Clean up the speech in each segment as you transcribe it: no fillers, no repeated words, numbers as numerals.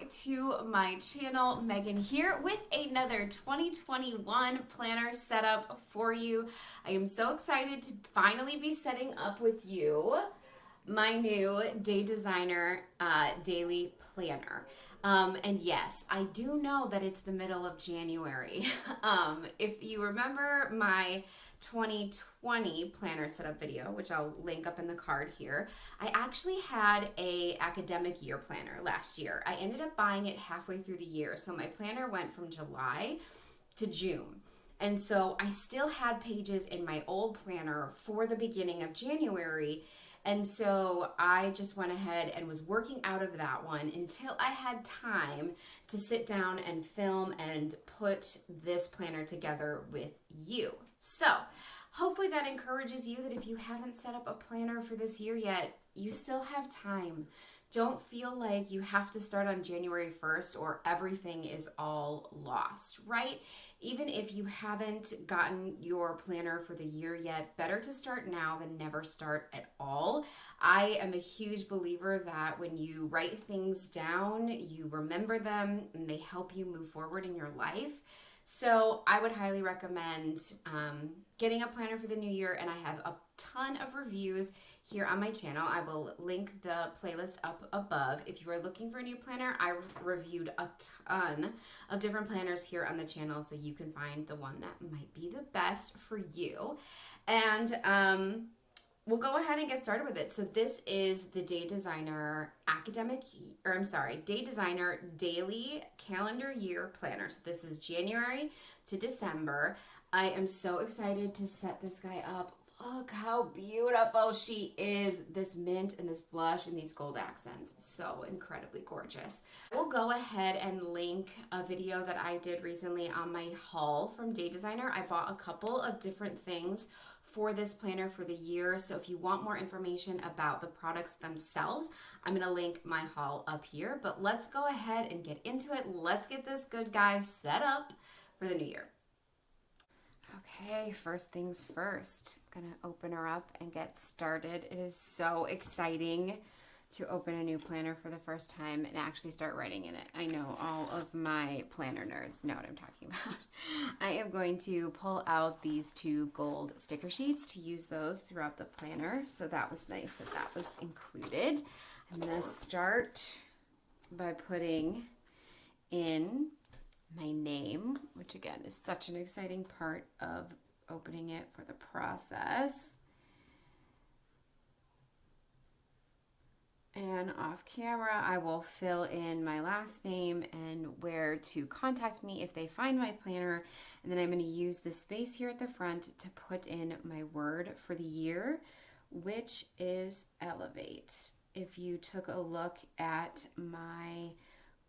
to my channel. Megan here with another 2021 planner setup for you. I am so excited to finally be setting up with you my new Day Designer daily planner. And yes, I do know that it's the middle of January. If you remember my 2020 planner setup video, which I'll link up in the card here, I actually had a academic year planner last year. I ended up buying it halfway through the year. So my planner went from July to June. And so I still had pages in my old planner for the beginning of January. And so I just went ahead and was working out of that one until I had time to sit down and film and put this planner together with you. So hopefully that encourages you that if you haven't set up a planner for this year yet, you still have time. Don't feel like you have to start on January 1st or everything is all lost, right? Even if you haven't gotten your planner for the year yet, better to start now than never start at all. I am a huge believer that when you write things down, you remember them and they help you move forward in your life. So I would highly recommend getting a planner for the new year, and I have a ton of reviews here on my channel. I will link the playlist up above. If you are looking for a new planner, I reviewed a ton of different planners here on the channel, so you can find the one that might be the best for you. And we'll go ahead and get started with it. So this is the Day Designer Day Designer Daily Calendar Year Planner. So this is January to December. I am so excited to set this guy up. Look how beautiful she is. This mint and this blush and these gold accents. So incredibly gorgeous. We'll go ahead and link a video that I did recently on my haul from Day Designer. I bought a couple of different things for this planner for the year. So if you want more information about the products themselves, I'm going to link my haul up here. But let's go ahead and get into it. Let's get this good guy set up for the new year. Okay, first things first. I'm going to open her up and get started. It is so exciting to open a new planner for the first time and actually start writing in it. I know all of my planner nerds know what I'm talking about. I am going to pull out these two gold sticker sheets to use those throughout the planner. So that was nice that that was included. I'm going to start by putting in my name, which again is such an exciting part of opening it for the process. And off camera, I will fill in my last name and where to contact me if they find my planner. And then I'm going to use the space here at the front to put in my word for the year, which is elevate. If you took a look at my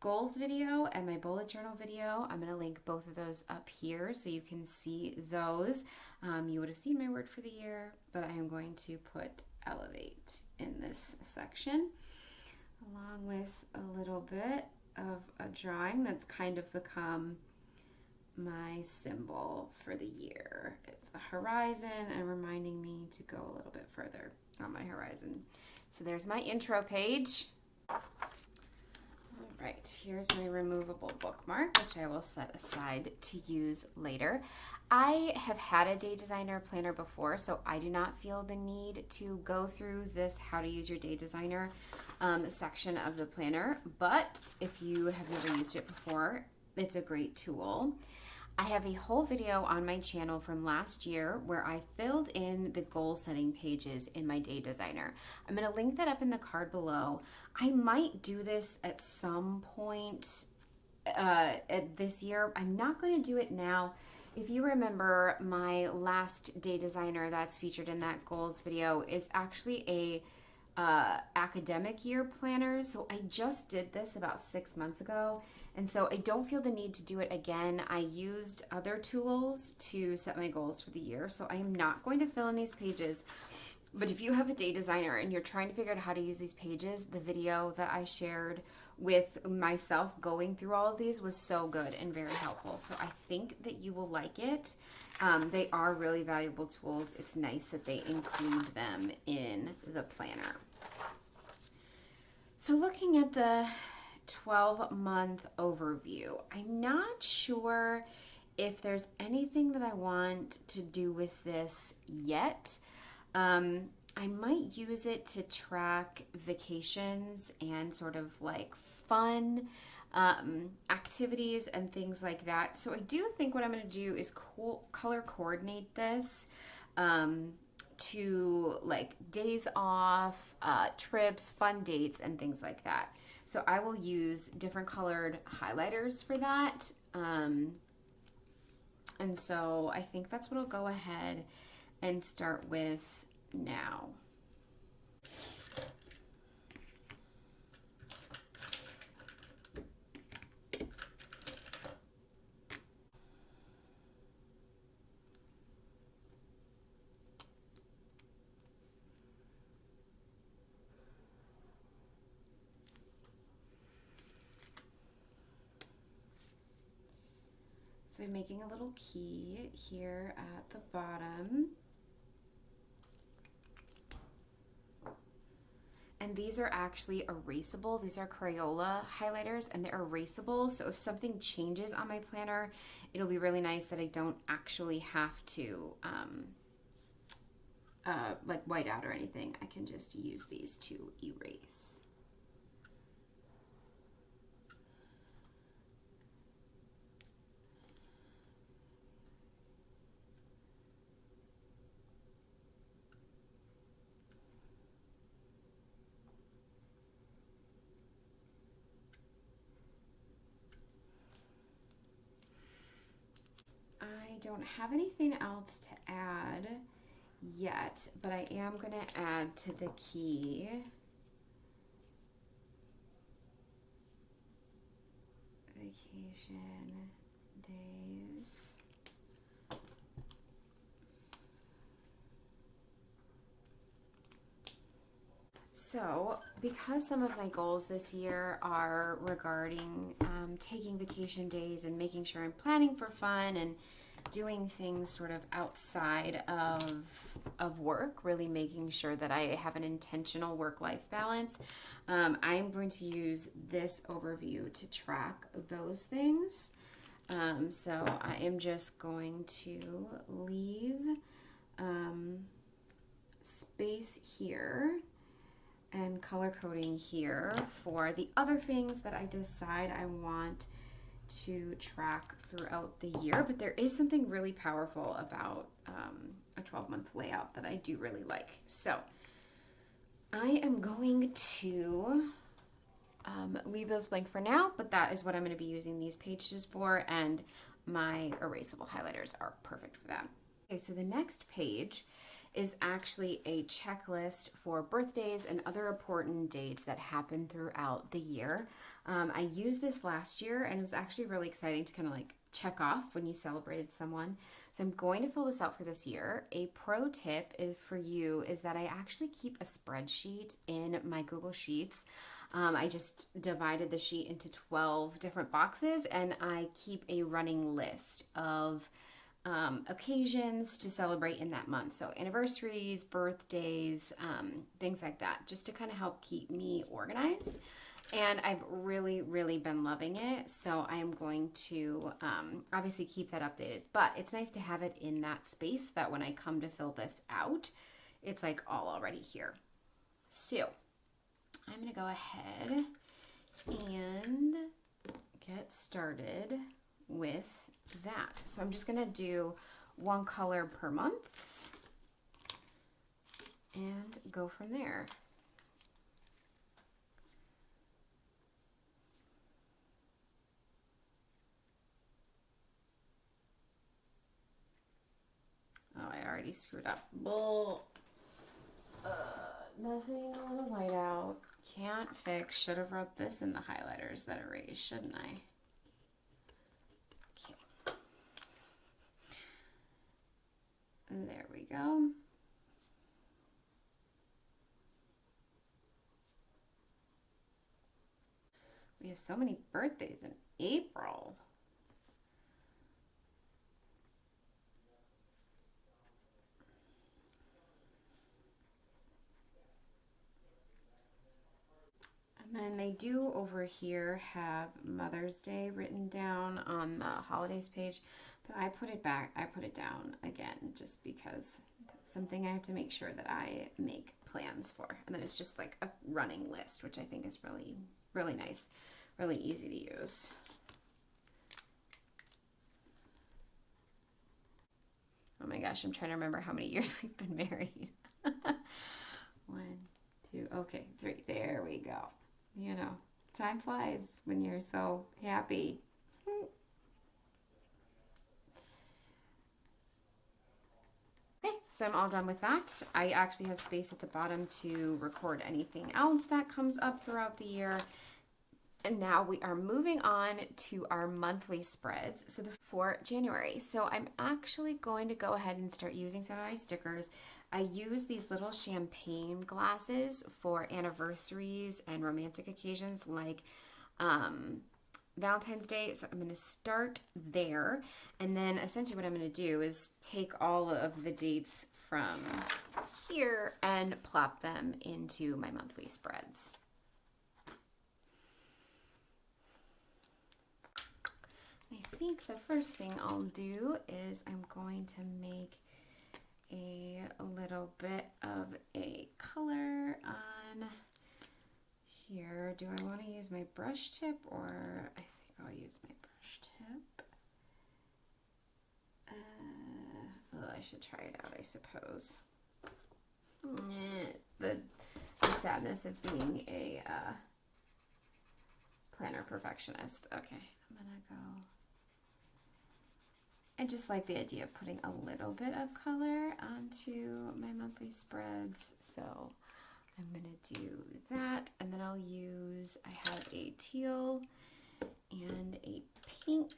goals video and my bullet journal video, I'm going to link both of those up here so you can see those. You would have seen my word for the year, but I am going to put elevate in this section, along with a little bit of a drawing that's kind of become my symbol for the year. It's a horizon and reminding me to go a little bit further on my horizon. So there's my intro page. All right, here's my removable bookmark, which I will set aside to use later. I have had a Day Designer planner before, so I do not feel the need to go through this how to use your Day Designer section of the planner, but if you have never used it before, it's a great tool. I have a whole video on my channel from last year where I filled in the goal setting pages in my Day Designer. I'm going to link that up in the card below. I might do this at some point this year. I'm not going to do it now. If you remember, my last Day Designer that's featured in that goals video is actually a academic year planner. So I just did this about 6 months ago. And so I don't feel the need to do it again. I used other tools to set my goals for the year. So I am not going to fill in these pages. But if you have a Day Designer and you're trying to figure out how to use these pages, the video that I shared with myself going through all of these was so good and very helpful. So I think that you will like it. They are really valuable tools. It's nice that they include them in the planner. So looking at the 12-month overview. I'm not sure if there's anything that I want to do with this yet. I might use it to track vacations and sort of like fun activities and things like that. So I do think what I'm going to do is color coordinate this to like days off, trips, fun dates, and things like that. So I will use different colored highlighters for that. And so I think that's what I'll go ahead and start with now. So I'm making a little key here at the bottom. And these are actually erasable. These are Crayola highlighters and they're erasable. So if something changes on my planner, it'll be really nice that I don't actually have to like white out or anything. I can just use these to erase. I don't have anything else to add yet, but I am going to add to the key vacation days. So, because some of my goals this year are regarding taking vacation days and making sure I'm planning for fun and doing things sort of outside of work, really making sure that I have an intentional work-life balance, I'm going to use this overview to track those things. So I am just going to leave space here and color coding here for the other things that I decide I want to track throughout the year. But there is something really powerful about a 12-month layout that I do really like. So I am going to leave those blank for now, but that is what I'm going to be using these pages for, and my erasable highlighters are perfect for that. Okay, so the next page is actually a checklist for birthdays and other important dates that happen throughout the year. I used this last year and it was actually really exciting to kind of like check off when you celebrated someone. So I'm going to fill this out for this year. A pro tip is for you is that I actually keep a spreadsheet in my Google Sheets. I just divided the sheet into 12 different boxes and I keep a running list of occasions to celebrate in that month. So anniversaries, birthdays, things like that, just to kind of help keep me organized. And I've really, really been loving it. So I am going to obviously keep that updated, but it's nice to have it in that space that when I come to fill this out, it's like all already here. So I'm going to go ahead and get started with that. So I'm just going to do one color per month and go from there. Oh, I already screwed up. Bull. Nothing on the whiteout. Can't fix. Should have wrote this in the highlighters that erase, shouldn't I? Okay. And there we go. We have so many birthdays in April. And And they do over here have Mother's Day written down on the holidays page, but I put it back, I put it down again just because that's something I have to make sure that I make plans for. And then it's just like a running list, which I think is really, really nice, really easy to use. Oh my gosh, I'm trying to remember how many years we've been married. 1, 2, okay, 3, there we go. You know, time flies when you're so happy. Okay, so I'm all done with that. I actually have space at the bottom to record anything else that comes up throughout the year. And now we are moving on to our monthly spreads. So for January. So I'm actually going to go ahead and start using some of my stickers. I use these little champagne glasses for anniversaries and romantic occasions like Valentine's Day. So I'm going to start there. And then essentially what I'm going to do is take all of the dates from here and plop them into my monthly spreads. I think the first thing I'll do is I'm going to make a little bit of a color on here. Do I want to use my brush tip, or I think I'll use my brush tip. Well, I should try it out, I suppose. The sadness of being a planner perfectionist. Okay, I'm gonna go. I just like the idea of putting a little bit of color onto my monthly spreads. So I'm gonna do that, and then I'll use, I have a teal and a pink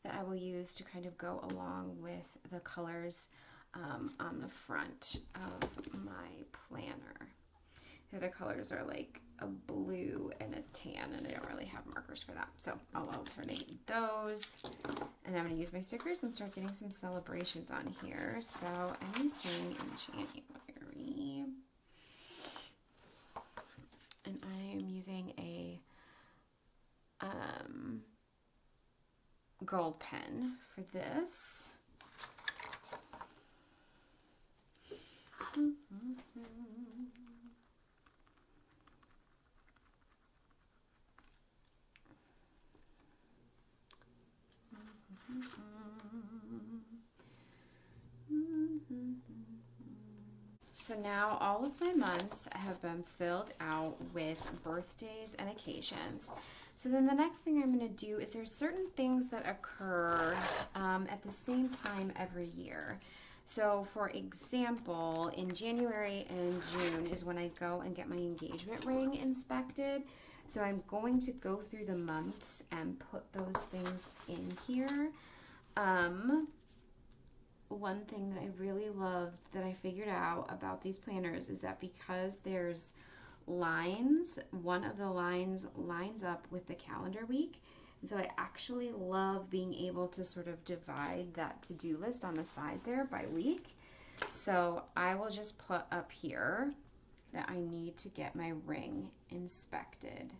that I will use to kind of go along with the colors on the front of my planner. The other colors are like a blue and a tan, and I don't really have markers for that. So I'll alternate those. And I'm going to use my stickers and start getting some celebrations on here. So anything in January. And I am using a gold pen for this. So now all of my months have been filled out with birthdays and occasions. So then the next thing I'm going to do is there's certain things that occur at the same time every year. So for example, in January and June is when I go and get my engagement ring inspected. So I'm going to go through the months and put those things in here. One thing that I really love that I figured out about these planners is that because there's lines, one of the lines lines up with the calendar week. And so I actually love being able to sort of divide that to-do list on the side there by week. So I will just put up here that I need to get my ring inspected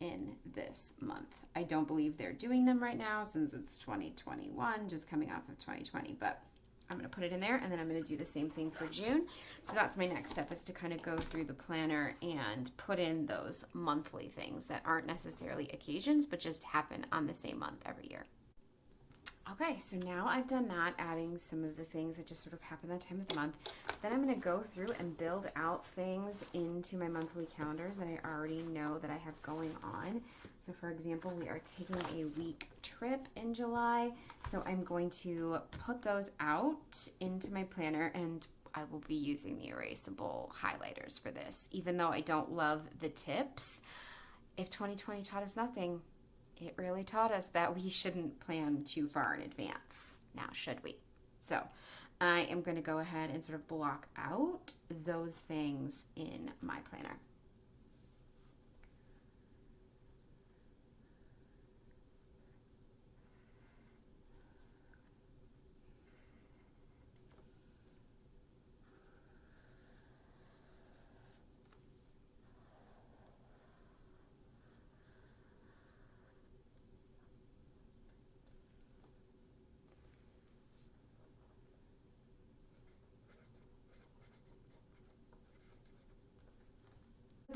in this month. I don't believe they're doing them right now since it's 2021, just coming off of 2020, but I'm going to put it in there, and then I'm going to do the same thing for June. So that's my next step, is to kind of go through the planner and put in those monthly things that aren't necessarily occasions, but just happen on the same month every year. Okay, so now I've done that, adding some of the things that just sort of happen that time of the month. Then I'm going to go through and build out things into my monthly calendars that I already know that I have going on. So for example, we are taking a week trip in July. So I'm going to put those out into my planner, and I will be using the erasable highlighters for this. Even though I don't love the tips, if 2020 taught us nothing, it really taught us that we shouldn't plan too far in advance. Now, should we? So I am going to go ahead and sort of block out those things in my planner.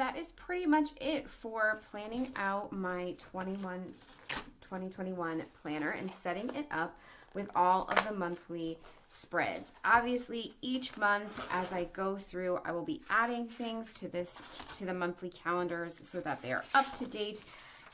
that is pretty much it for planning out my 2021 planner and setting it up with all of the monthly spreads. Obviously, each month as I go through, I will be adding things to the monthly calendars so that they are up to date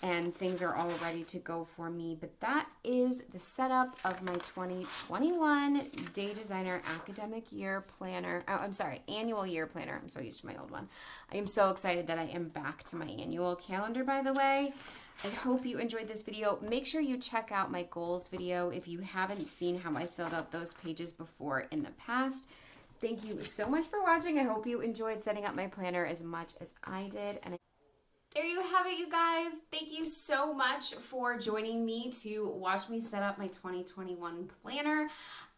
and things are all ready to go for me. But that is the setup of my 2021 Day Designer Academic Year Planner. Oh, I'm sorry, Annual Year Planner. I'm so used to my old one. I am so excited that I am back to my annual calendar, by the way. I hope you enjoyed this video. Make sure you check out my goals video if you haven't seen how I filled out those pages before in the past. Thank you so much for watching. I hope you enjoyed setting up my planner as much as I did. And there you have it, you guys. Thank you so much for joining me to watch me set up my 2021 planner.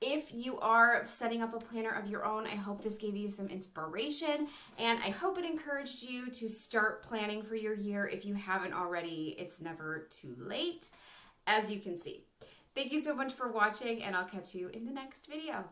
If you are setting up a planner of your own, I hope this gave you some inspiration, and I hope it encouraged you to start planning for your year. If you haven't already, it's never too late, as you can see. Thank you so much for watching, and I'll catch you in the next video.